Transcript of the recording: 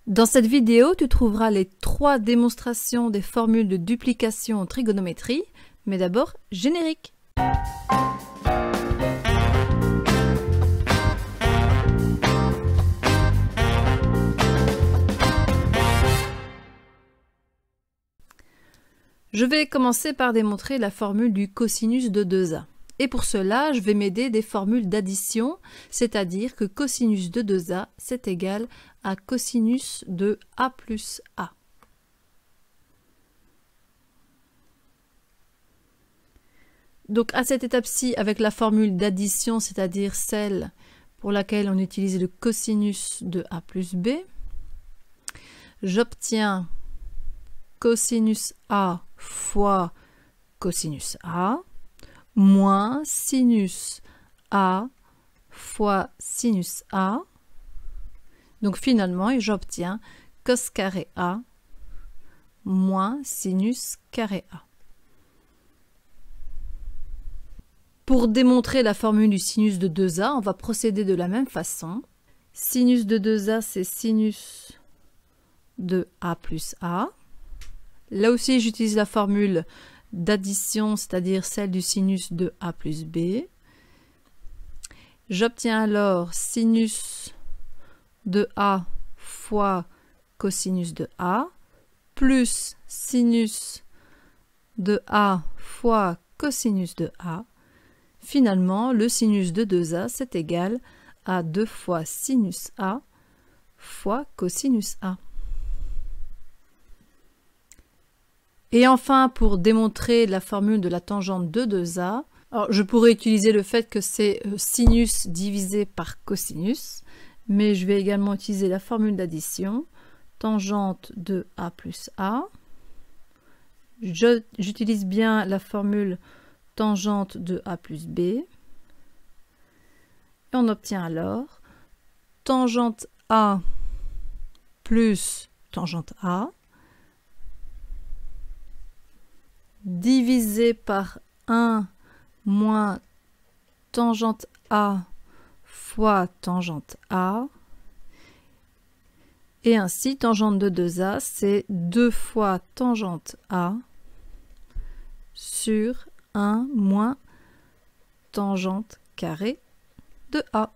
Dans cette vidéo, tu trouveras les 3 démonstrations des formules de duplication en trigonométrie, mais d'abord, générique. Je vais commencer par démontrer la formule du cosinus de 2a. Et pour cela, je vais m'aider des formules d'addition, c'est-à-dire que cosinus de 2a, c'est égal à cosinus de a plus a. Donc à cette étape-ci, avec la formule d'addition, c'est-à-dire celle pour laquelle on utilise le cosinus de a plus b, j'obtiens cosinus a fois cosinus a moins sinus a fois sinus a. Donc finalement, j'obtiens cos carré a moins sinus carré a. Pour démontrer la formule du sinus de 2a, on va procéder de la même façon. Sinus de 2a, c'est sinus de a plus a. Là aussi, j'utilise la formule d'addition, c'est-à-dire celle du sinus de a plus b. J'obtiens alors sinus de a fois cosinus de a plus sinus de a fois cosinus de a. Finalement, le sinus de 2a, c'est égal à 2 fois sinus a fois cosinus a. Et enfin, pour démontrer la formule de la tangente de 2a, alors je pourrais utiliser le fait que c'est sinus divisé par cosinus, mais je vais également utiliser la formule d'addition, tangente de a plus a. J'utilise bien la formule tangente de a plus b. Et on obtient alors tangente a plus tangente a divisé par 1 moins tangente a fois tangente a. Et ainsi, tangente de 2a, c'est 2 fois tangente a sur 1 moins tangente carré de a.